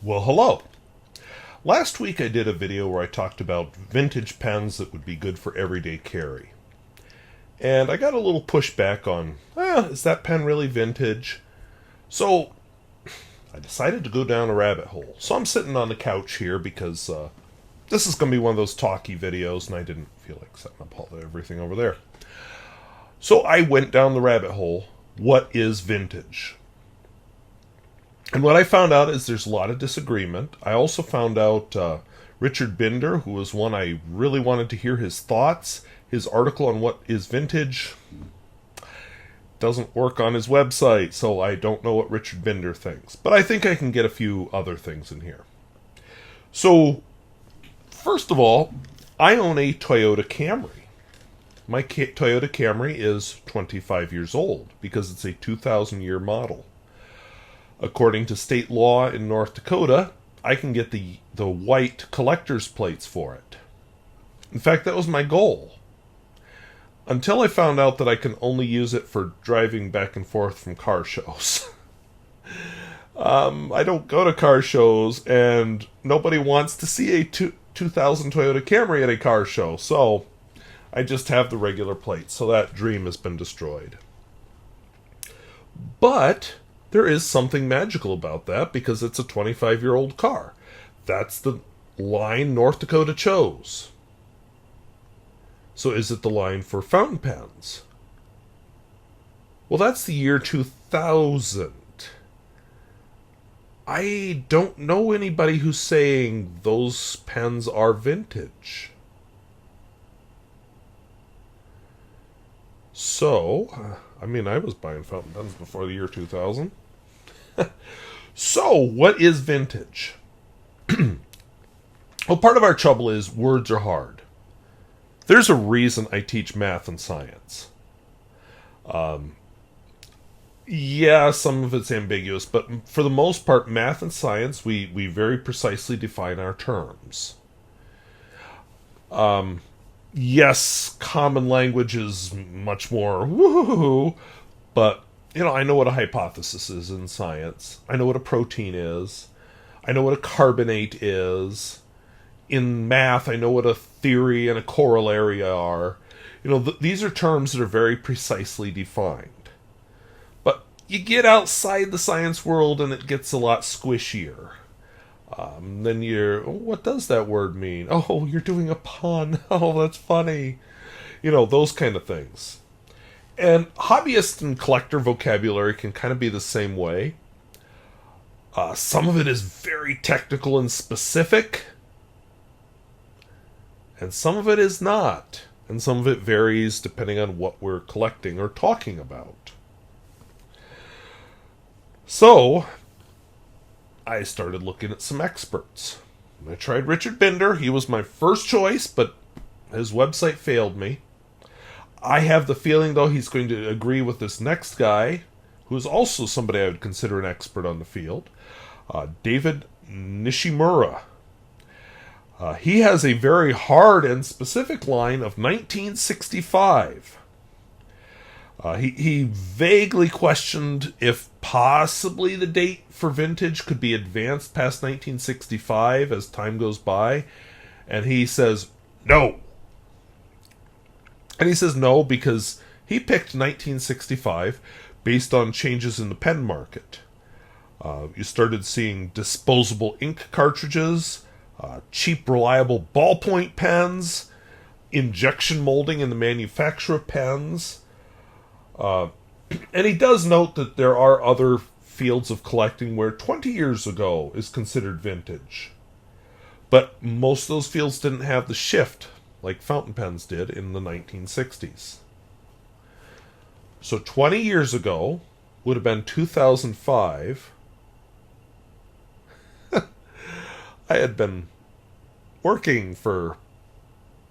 Well, hello. Last week I did a video where I talked about vintage pens that would be good for everyday carry. And I got a little pushback on, is that pen really vintage? So I decided to go down a rabbit hole. So I'm sitting on the couch here because this is going to be one of those talky videos, and I didn't feel like setting up everything over there. So I went down the rabbit hole. What is vintage? And what I found out is there's a lot of disagreement. I also found out Richard Binder, who was one I really wanted to hear his thoughts. His article on what is vintage doesn't work on his website, so I don't know what Richard Binder thinks. But I think I can get a few other things in here. So, first of all, I own a Toyota Camry. My Toyota Camry is 25 years old because it's a 2000 year model. According to state law in North Dakota, I can get the white collector's plates for it. In fact, that was my goal. Until I found out that I can only use it for driving back and forth from car shows. I don't go to car shows, and nobody wants to see a 2000 Toyota Camry at a car show, so I just have the regular plates, so that dream has been destroyed. But there is something magical about that because it's a 25-year-old car. That's the line North Dakota chose. So is it the line for fountain pens? Well, that's the year 2000. I don't know anybody who's saying those pens are vintage. So, I was buying fountain pens before the year 2000. So, what is vintage? Well, part of our trouble is words are hard. There's a reason I teach math and science. Yeah, some of it's ambiguous, but for the most part, math and science, we very precisely define our terms. Yes, common language is much more woo-hoo-hoo, but, I know what a hypothesis is in science. I know what a protein is. I know what a carbonate is. In math, I know what a theory and a corollary are. These are terms that are very precisely defined. But you get outside the science world and it gets a lot squishier. Then what does that word mean? Oh, you're doing a pun. Oh, that's funny. Those kind of things. And hobbyist and collector vocabulary can kind of be the same way. Some of it is very technical and specific. And some of it is not. And some of it varies depending on what we're collecting or talking about. So, I started looking at some experts. I tried Richard Binder. He was my first choice, but his website failed me. I have the feeling, though, he's going to agree with this next guy, who's also somebody I would consider an expert on the field, David Nishimura. He has a very hard and specific line of 1965. He vaguely questioned if possibly the date for vintage could be advanced past 1965 as time goes by. And he says, no. And he says no because he picked 1965 based on changes in the pen market. You started seeing disposable ink cartridges, cheap, reliable ballpoint pens, injection molding in the manufacture of pens. And he does note that there are other fields of collecting where 20 years ago is considered vintage. But most of those fields didn't have the shift like fountain pens did in the 1960s. So 20 years ago would have been 2005. I had been working for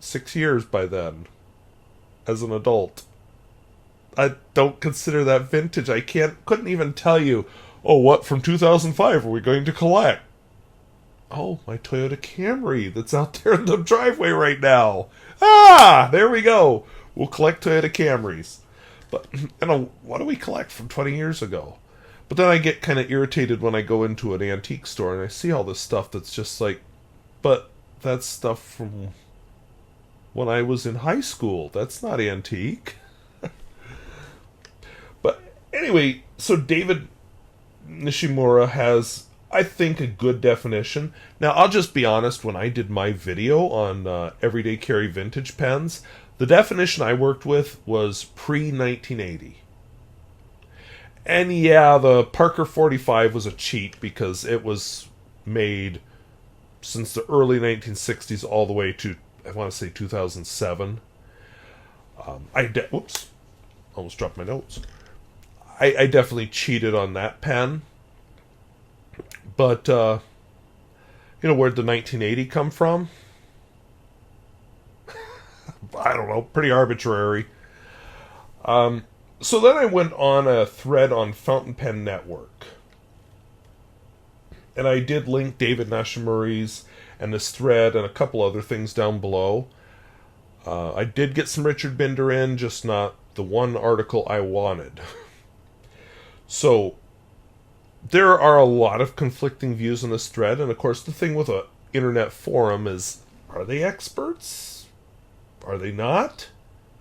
6 years by then as an adult. I don't consider that vintage. I couldn't even tell you, what from 2005 are we going to collect? Oh, my Toyota Camry that's out there in the driveway right now. There we go. We'll collect Toyota Camrys. But, what do we collect from 20 years ago? But then I get kind of irritated when I go into an antique store and I see all this stuff that's just like, but that's stuff from when I was in high school. That's not antique. But anyway, so David Nishimura has, I think, a good definition. Now, I'll just be honest, when I did my video on everyday carry vintage pens, the definition I worked with was pre-1980. And yeah, the Parker 45 was a cheat because it was made since the early 1960s all the way to, I want to say, 2007. Whoops, almost dropped my notes. I definitely cheated on that pen. But, where'd the 1980 come from? I don't know, pretty arbitrary. So then I went on a thread on Fountain Pen Network. And I did link David Nishimura's and this thread and a couple other things down below. I did get some Richard Binder in, just not the one article I wanted. So, there are a lot of conflicting views on this thread, and of course the thing with an internet forum is, are they experts? Are they not?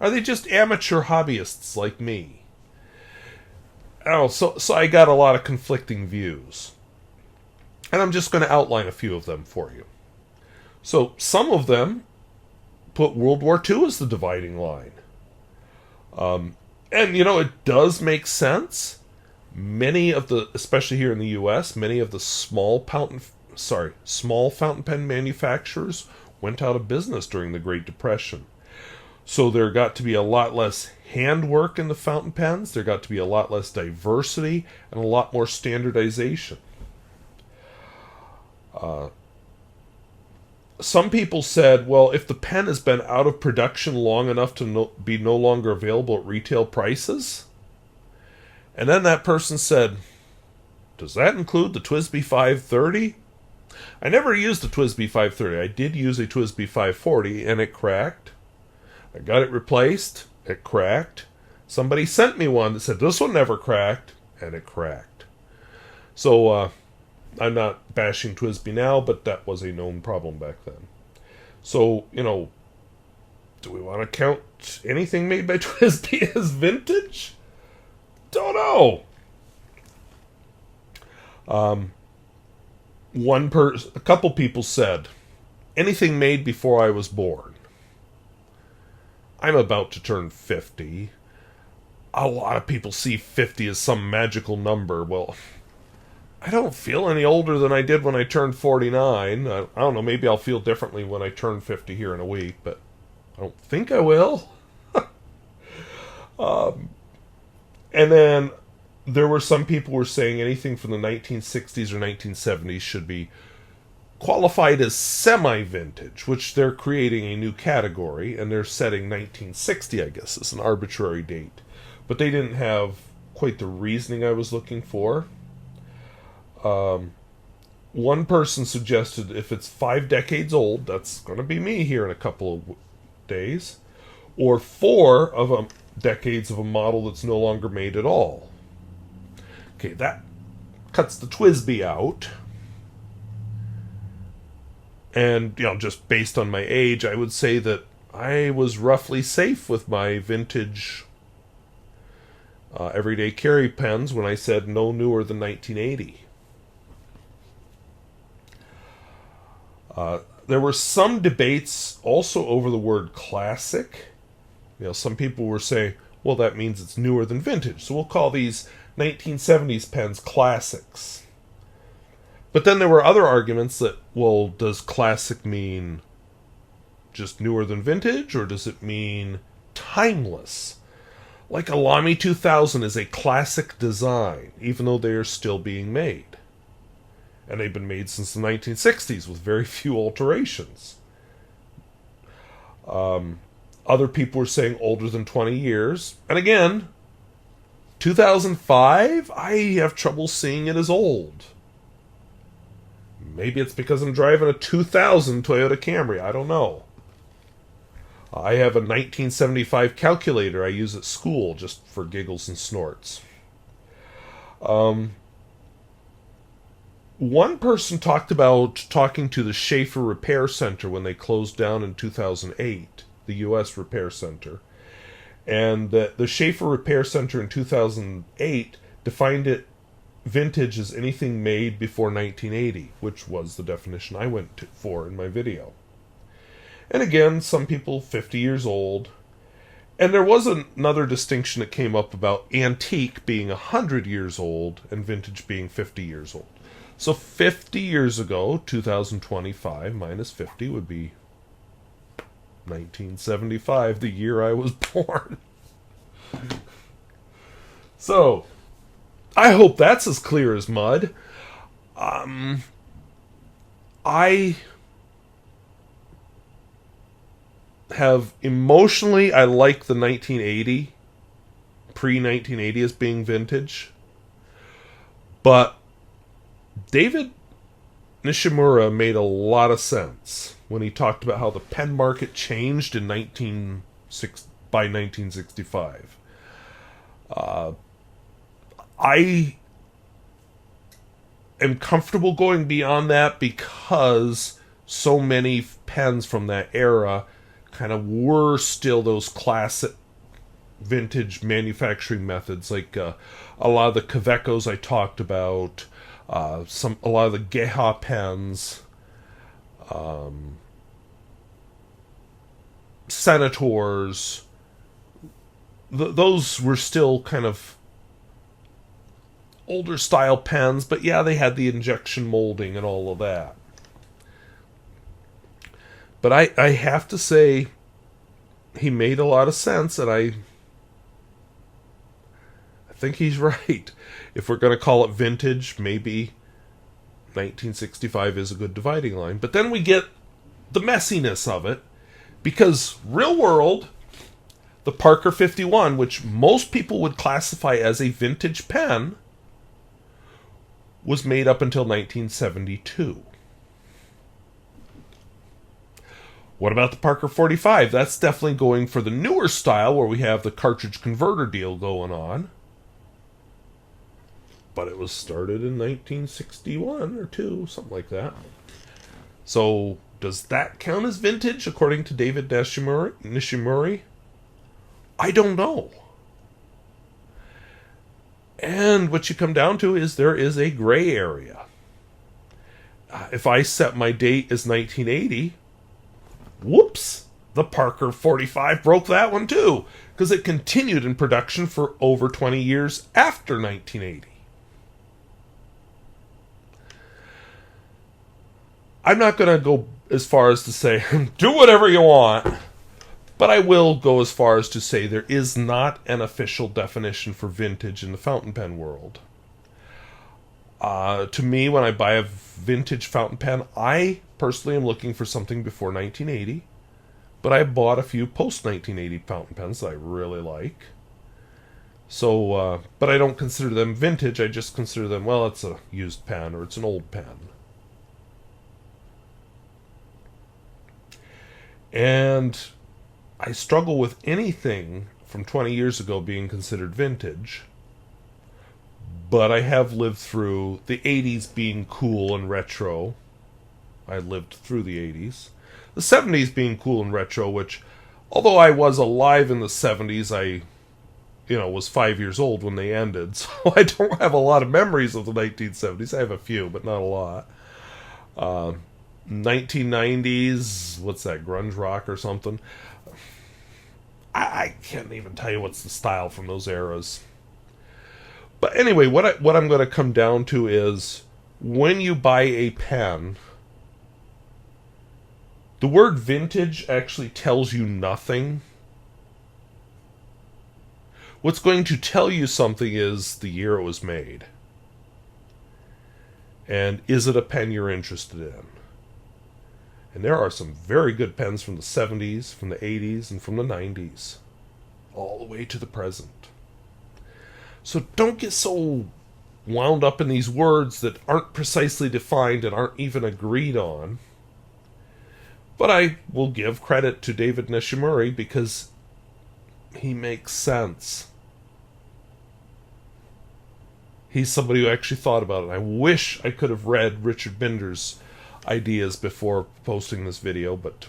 Are they just amateur hobbyists like me? Oh, so I got a lot of conflicting views. And I'm just going to outline a few of them for you. So, some of them put World War II as the dividing line. And, it does make sense. Many of the, especially here in the U.S., many of the small fountain pen manufacturers went out of business during the Great Depression. So there got to be a lot less handwork in the fountain pens, there got to be a lot less diversity, and a lot more standardization. Some people said, well, if the pen has been out of production long enough to be no longer available at retail prices, and then that person said, does that include the TWSBI 530? I never used the TWSBI 530. I did use a TWSBI 540, and it cracked. I got it replaced. It cracked. Somebody sent me one that said, this one never cracked, and it cracked. So, I'm not bashing TWSBI now, but that was a known problem back then. So, do we want to count anything made by TWSBI as vintage? Don't know. A couple people said, anything made before I was born. I'm about to turn 50. A lot of people see 50 as some magical number. Well, I don't feel any older than I did when I turned 49. I don't know, maybe I'll feel differently when I turn 50 here in a week, but I don't think I will. And then there were some people who were saying anything from the 1960s or 1970s should be qualified as semi-vintage, which they're creating a new category, and they're setting 1960, I guess, as an arbitrary date. But they didn't have quite the reasoning I was looking for. One person suggested if it's 5 decades old, that's going to be me here in a couple of days, or 4 decades of a model that's no longer made at all. Okay, that cuts the TWSBI out. And, just based on my age, I would say that I was roughly safe with my vintage everyday carry pens when I said no newer than 1980. There were some debates also over the word classic. Some people were saying, well, that means it's newer than vintage, so we'll call these 1970s pens classics. But then there were other arguments that, well, does classic mean just newer than vintage, or does it mean timeless? Like a Lamy 2000 is a classic design, even though they are still being made. And they've been made since the 1960s with very few alterations. Other people were saying older than 20 years. And again, 2005, I have trouble seeing it as old. Maybe it's because I'm driving a 2000 Toyota Camry. I don't know. I have a 1975 calculator I use at school just for giggles and snorts. One person talked about talking to the Schaefer Repair Center when they closed down in 2008, the U.S. Repair Center. And the Schaefer Repair Center in 2008 defined it vintage as anything made before 1980, which was the definition I went for in my video. And again, some people 50 years old. And there was another distinction that came up about antique being 100 years old and vintage being 50 years old. So 50 years ago, 2025 minus 50 would be 1975, the year I was born. So, I hope that's as clear as mud. I have emotionally, I like the 1980, pre-1980 as being vintage. But David Nishimura made a lot of sense when he talked about how the pen market changed by 1965. I am comfortable going beyond that because so many pens from that era kind of were still those classic vintage manufacturing methods, like a lot of the Kavekos I talked about, a lot of the Geha pens, Senators. Those were still kind of older style pens, but yeah, they had the injection molding and all of that. But I have to say, he made a lot of sense, and I think he's right. If we're going to call it vintage, maybe 1965 is a good dividing line. But then we get the messiness of it, because real world, the Parker 51, which most people would classify as a vintage pen, was made up until 1972. What about the Parker 45? That's definitely going for the newer style where we have the cartridge converter deal going on. But it was started in 1961 or 2, something like that. So, does that count as vintage according to David Nishimura? I don't know. And what you come down to is there is a gray area. If I set my date as 1980, whoops, the Parker 45 broke that one too, because it continued in production for over 20 years after 1980. I'm not going to go as far as to say, do whatever you want, but I will go as far as to say there is not an official definition for vintage in the fountain pen world. To me, when I buy a vintage fountain pen, I personally am looking for something before 1980, but I bought a few post-1980 fountain pens that I really like. So, but I don't consider them vintage, I just consider them, well, it's a used pen or it's an old pen. And I struggle with anything from 20 years ago being considered vintage, but I have lived through the 80s being cool and retro. I lived through the 80s. The 70s being cool and retro, which, although I was alive in the 70s, I, was 5 years old when they ended, so I don't have a lot of memories of the 1970s. I have a few, but not a lot. 1990s, what's that, grunge rock or something? I can't even tell you what's the style from those eras. But anyway, what I'm going to come down to is, when you buy a pen, the word vintage actually tells you nothing. What's going to tell you something is the year it was made. And is it a pen you're interested in? And there are some very good pens from the 70s, from the 80s, and from the 90s. All the way to the present. So don't get so wound up in these words that aren't precisely defined and aren't even agreed on. But I will give credit to David Nishimura because he makes sense. He's somebody who actually thought about it. I wish I could have read Richard Binder's ideas before posting this video, but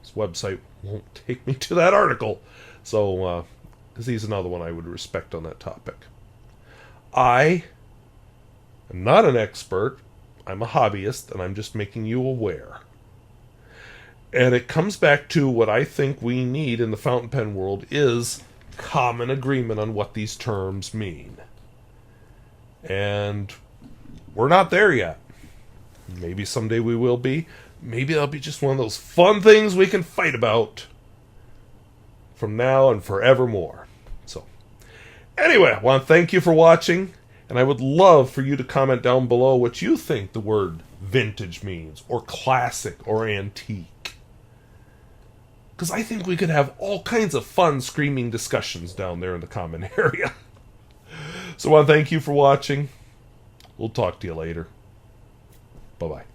his website won't take me to that article. So, he's another one I would respect on that topic. I am not an expert. I'm a hobbyist, and I'm just making you aware. And it comes back to what I think we need in the fountain pen world is common agreement on what these terms mean. And we're not there yet. Maybe someday we will be. Maybe that'll be just one of those fun things we can fight about from now and forevermore. So, anyway, I want to thank you for watching, and I would love for you to comment down below what you think the word vintage means, or classic, or antique. Because I think we could have all kinds of fun screaming discussions down there in the comment area. So I want to thank you for watching. We'll talk to you later. Bye-bye.